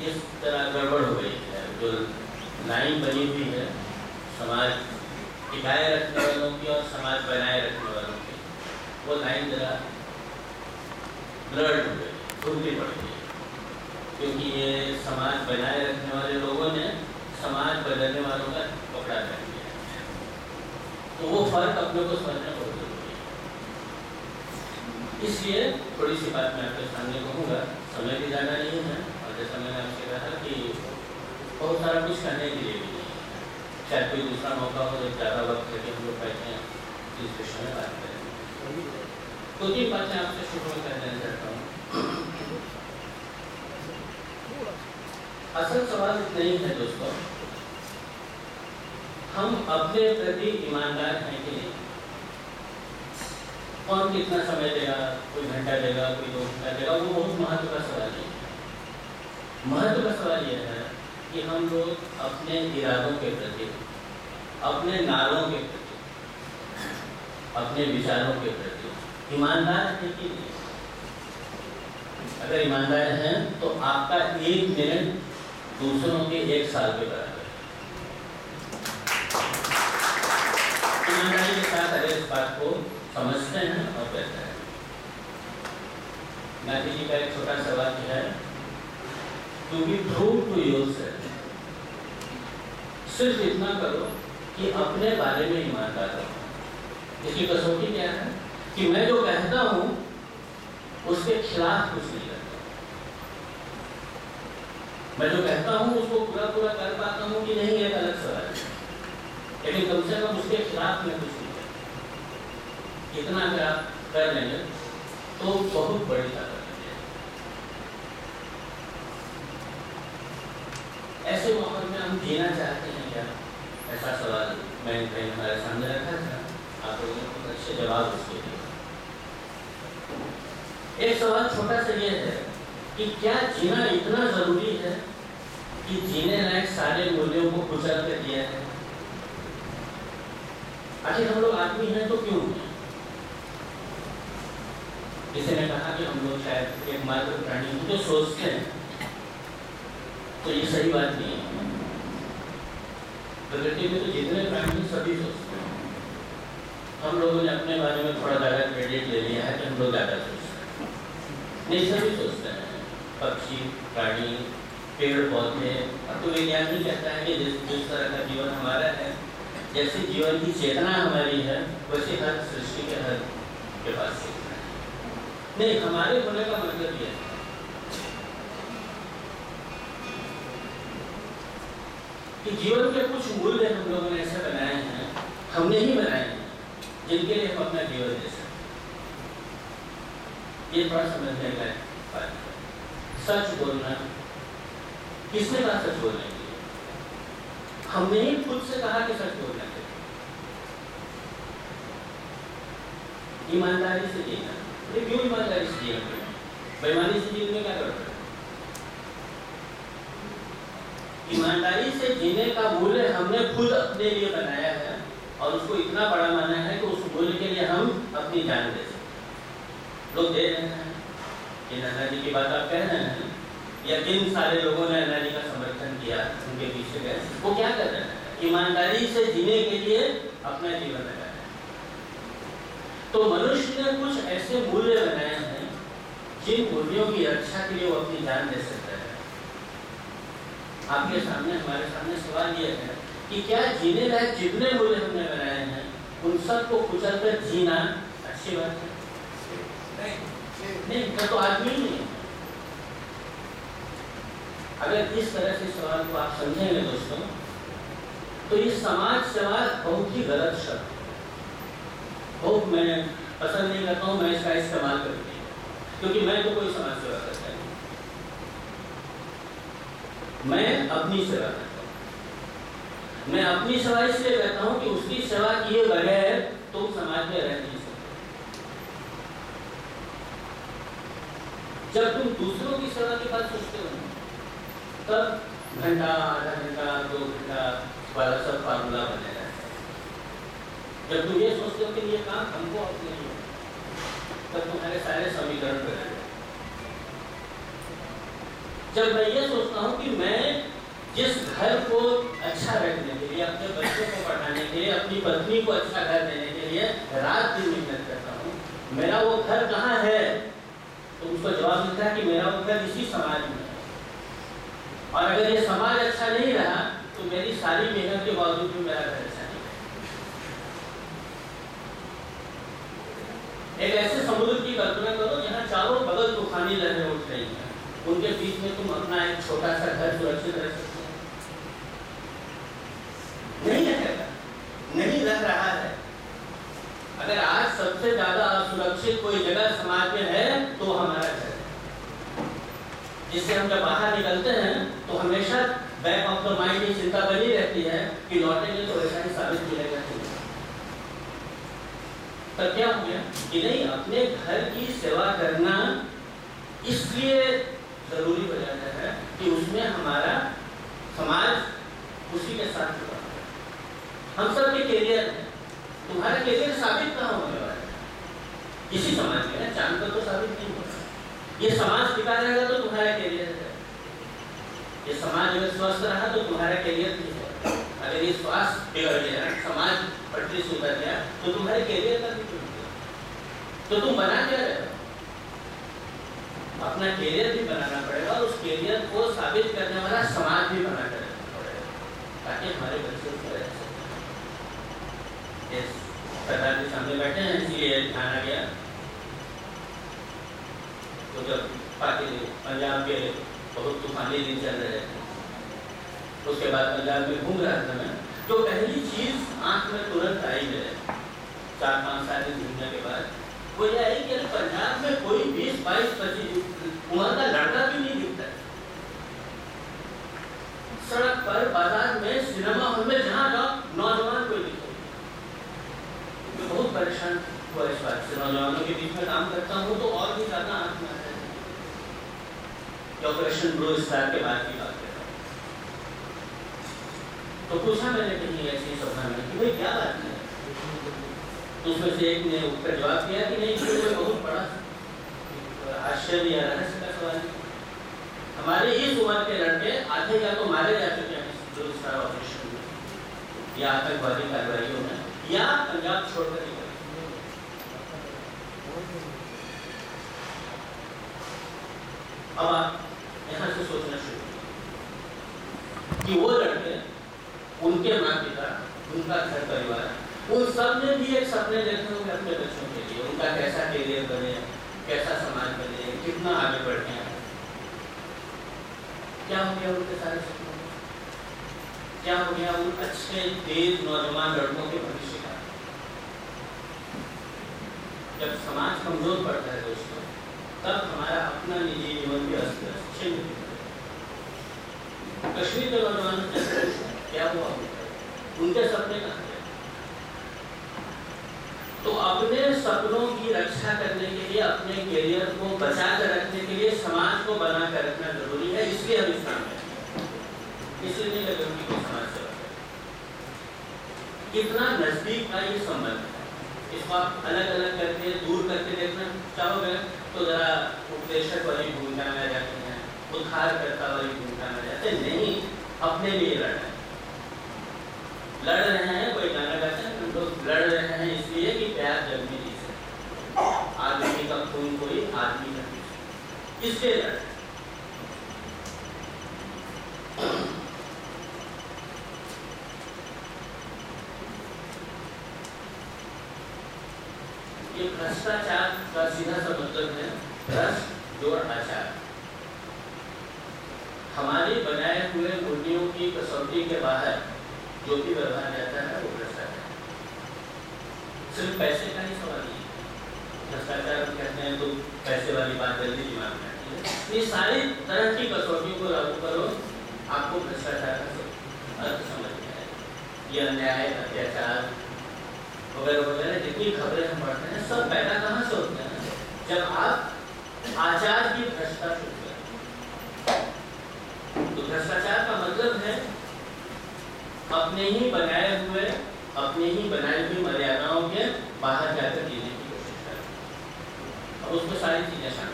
इस तरह गड़बड़ हो गई है। जो लाइन बनी हुई है समाज टिकाए रखने वालों की और समाज बनाए रखने वालों की, वो लाइन जरा ब्लर्ड हो गई, धुंधली पड़ गई, क्योंकि ये समाज बनाए रखने वाले लोगों ने समाज बदलने वालों का पकड़ा कर दिया। तो वो फर्क अपने को समझना बहुत जरूरी है। इसलिए थोड़ी सी बात मैं आपके सामने कहूँगा, समय भी ज़्यादा नहीं है और जैसा मैंने आपसे कहा कि बहुत सारा कुछ करने के लिए भी नहीं है। शायद कोई दूसरा मौका हो जब ज़्यादा वक्त लगे हम लोग बैठे हैं इस विषय में बात करें। तो 3 बातें आपसे शुरू में कहना चाहता हूँ। असल सवाल इतना ही है दोस्तों, हम अपने प्रति ईमानदार हैं कि नहीं? कौन कितना समय देगा, कोई घंटा देगा, कोई 2 घंटा देगा, वो बहुत महत्व का सवाल नहीं है। महत्व का सवाल यह है कि हम लोग अपने इरादों के प्रति, अपने नारों के प्रति, अपने विचारों के प्रति ईमानदार हैं कि नहीं? अगर ईमानदार हैं तो आपका 1 मिनट दूसरों के 1 साल के बराबर। ईमानदारी के साथ अगर इस बात को समझते हैं और कहते हैं। गांधी जी का एक छोटा सा वाक्य है, to be true to yourself. सिर्फ इतना करो कि अपने बारे में ईमानदार रहो। इसकी कसौटी क्या है कि मैं जो कहता हूं उसके खिलाफ कुछ नहीं करता। मैं जो कहता हूं उसको पूरा पूरा कर पाता हूं कि नहीं, एक अलग सवाल है, लेकिन कम से कम उसके खिलाफ में कुछ नहीं करता। इतना अगर आप कर लेंगे तो बहुत बड़ी ताकत है। ऐसे माहौल में हम जीना चाहते हैं क्या? ऐसा सवाल मैंने हमारे सामने रखा था, आप लोगों ने बहुत अच्छे जवाब उसके दिए। एक सवाल छोटा सा ये है कि क्या जीना इतना जरूरी है कि जीने लायक सारे मूल्यों को कुचल कर दिया है? आखिर हम लोग आदमी हैं तो क्यों हैं? किसी ने कहा कि हम लोग शायद एकमात्र प्राणी हैं जो सोचते हैं, तो ये सही बात नहीं है। प्रकृति में तो जितने प्राणी हैं सभी सोचते हैं। हम लोगों ने अपने बारे में थोड़ा ज़्यादा क्रेडिट ले लिया है कि हम लोग ज़्यादा सोचते हैं। नहीं, सभी सोचते हैं। पक्षी, प्राणी, पेड़ पौधे। अब तो विज्ञान भी कहता है कि जिस तरह का जीवन हमारा है, जैसे जीवन की चेतना हमारी है, वैसे हर सृष्टि के हर के पास चेतना है। नहीं, हमारे होने का मतलब यह है कि जीवन के कुछ मूल्य हम लोगों ने ऐसे बनाए हैं, हमने ही बनाए हैं, जिनके लिए हम अपना जीवन दे सकते। ये थोड़ा समझने का बात है। सच बोलना, किसने कहा सच बोलने के लिए? हमने ही खुद से कहा कि सच बोलना चाहिए। ईमानदारी से जीना, ये क्यों ईमानदारी से जीना? बेईमानी से जीने में क्या गड़बड़ है? ईमानदारी से जीने का मूल्य हमने खुद अपने लिए बनाया है और उसको इतना बड़ा माना है कि उस मूल्य के लिए हम अपनी जान दे सकते। लोग दे रहे हैं, इन अन्ना जी की बात आप कह रहे हैं, या जिन सारे लोगों ने अन्ना जी का समर्थन किया, उनके पीछे गए, वो क्या कर रहे हैं? ईमानदारी से जीने के लिए अपना जीवन लगाया है। तो मनुष्य ने कुछ ऐसे मूल्य बनाए हैं जिन मूल्यों की रक्षा के लिए वो अपनी जान दे सकता है। आपके सामने, हमारे सामने सवाल ये है कि क्या जीने लायक जितने मूल्य हमने बनाए हैं उन सबको कुचल कर जीना अच्छी बात है? नहीं, तो आदमी ही नहीं। अगर इस तरह से सवाल को आप समझेंगे दोस्तों, तो ये समाज सेवा बहुत ही गलत शब्द है। बहुत मैं पसंद नहीं करता हूँ मैं इसका इस्तेमाल करती हूँ, क्योंकि मैं तो कोई समाज सेवा करता नहीं, मैं अपनी सेवा करता हूँ। मैं अपनी सेवा इसलिए करता हूँ कि उसकी सेवा किए बगैर तुम समाज में रह नहीं सकते। जब तुम दूसरों की सेवा की बात सोचते हो तब घंटा, आधा घंटा, 2 घंटा वाला सब फार्मूला बने रहता है। जब तुम ये सोचते हो कि ये काम हमको अपने लिए, तब तुम्हारे सारे समीकरण बदल जाते। जब मैं ये सोचता हूँ कि मैं जिस घर को अच्छा रखने के लिए, अपने बच्चों को पढ़ाने के लिए, अपनी पत्नी को अच्छा घर देने के लिए रात दिन मेहनत करता हूँ, मेरा वो घर कहाँ है? तो उसको जवाब मिलता है कि मेरा वो घर इसी समाज में है। और अगर ये समाज अच्छा नहीं रहा तो मेरी सारी मेहनत के बावजूद भी मेरा घर अच्छा नहीं है। एक ऐसे समुद्र की कल्पना करो जहाँ चारों बगल तूफानी लहरें उठ रही हैं, उनके बीच में तुम अपना एक छोटा सा घर सुरक्षित रख सकते हो? नहीं रहेगा, नहीं रह रहा है। अगर आज सबसे ज्यादा असुरक्षित कोई जगह समाज में है तो हमारा घर है, जिससे हम जब बाहर निकलते हैं तो हमेशा बैक ऑफ द माइंड ये चिंता बनी रहती है कि लौटेंगे तो ऐसा ही साबित मिलेगा। तब क्या हो गया कि नहीं, अपने घर की सेवा करना इसलिए जरूरी हो जाता है कि उसमें हमारा समाज उसी के साथ जुड़ा है। हम सब के कैरियर है, तुम्हारा कैरियर साबित कहाँ होने वाला है? इसी समाज में है, चांद पर तो साबित नहीं होगा। ये समाज टिका रहेगा तो तुम्हारा कैरियर है। ये समाज अगर स्वस्थ रहा तो तुम्हारा कैरियर भी है। अगर ये स्वास्थ्य बिगड़ गया, समाज पटरी से उतर गया तो तुम्हारे कैरियर का भी टूट गया। तो तुम बना क्या रहे हो? अपना कैरियर भी बनाना पड़ेगा और उस कैरियर को साबित करने वाला समाज भी बना कर रखना पड़ेगा, ताकि हमारे बच्चे उसमें रह सकें। सरकार के सामने बैठे हैं इसलिए ध्यान आ गया। तो जब पंजाब के बहुत तूफानी दिन चल रहे थे, उसके बाद पंजाब में घूम रहा था मैं, तो पहली चीज आंख में तुरंत आई मेरे 4-5 साल दिन घूमने के बाद, वो ये आई कि पंजाब में कोई 20, 22, 25 उम्र का लड़का भी नहीं दिखता है। सड़क पर, बाजार में, सिनेमा हॉल में, जहाँ जाओ नौजवान कोई दिखे। तो बहुत परेशान हुआ इस बात से। नौजवानों के बीच में काम करता हूँ तो और भी ज्यादा आंख में आता है। ऑपरेशन ब्लू स्टार के बाद की बात है। तो पूछा मैंने कहीं ऐसी सभा में कि भाई क्या बात है? तो उसमें से एक ने उत्तर जवाब दिया कि नहीं, कोई बहुत बड़ा आश्चर्य या रहस्य का सवाल है। हमारे इस उम्र के लड़के आधे या तो मारे जा चुके हैं ब्लू स्टार ऑपरेशन में, या आतंकवादी कार्रवाइयों में, या पंजाब छोड़कर निकले। अब आप यहाँ से सोचना शुरू कि वो लड़के, उनके माता पिता, उनका घर परिवार, उन सब ने भी एक सपने देखे होंगे अपने बच्चों के लिए, उनका कैसा कैरियर बने, कैसा समाज बने, कितना आगे बढ़े हैं। क्या हो गया उनके सारे सपनों में? क्या हो गया उन अच्छे तेज नौजवान लड़कों के भविष्य का? जब समाज कमजोर पड़ता है दोस्तों, तब हमारा अपना निजी जीवन भी अस्त छिन्न। कश्मीर के नौजवानों से क्या हुआ, उनके सपने कहाँ गए? तो अपने सपनों की रक्षा करने के लिए, अपने कैरियर को बचा कर रखने के लिए समाज को बना कर रखना जरूरी है। इसलिए हम इस काम में, इसलिए नहीं लगे उनकी कोई समाज सेवा है। कितना नजदीक का ये संबंध है, इसको आप अलग अलग करके दूर करके देखना चाहोगे तो जरा उपदेशक वाली भूमिका में जाते हैं, उद्धारकर्ता वाली भूमिका में जाते नहीं। अपने लिए लड़ रहे हैं। कोई गाना गाते हैं, हम लोग लड़ रहे हैं इसलिए कि प्यार जन्मी जी से, आदमी का खून कोई आदमी नहीं, इसलिए लड़। ये भ्रष्टाचार का सीधा सा मतलब है भ्रष्ट जोड़ आचार। हमारी बनाए हुए मूल्यों की कसौटी के बाहर जो भी व्यवहार जाता है वो भ्रष्टाचार। सिर्फ पैसे का ही सवाल नहीं है। भ्रष्टाचार हम कहते हैं तो पैसे वाली बात जल्दी दिमाग में आती है। ये सारी तरह की कसौटियों को लागू करो, आपको भ्रष्टाचार का अर्थ समझ में आएगा। ये अन्याय, अत्याचार वगैरह वगैरह जितनी खबरें हम पढ़ते हैं सब पैदा कहाँ से होते हैं? जब आप आचार की भ्रष्टा शुरू करें। तो भ्रष्टाचार का मतलब है अपने ही बनाए हुए, अपने ही बनाई हुई मर्यादाओं के बाहर जाकर जीने की कोशिश करें। अब उसमें सारी चीजें शामिल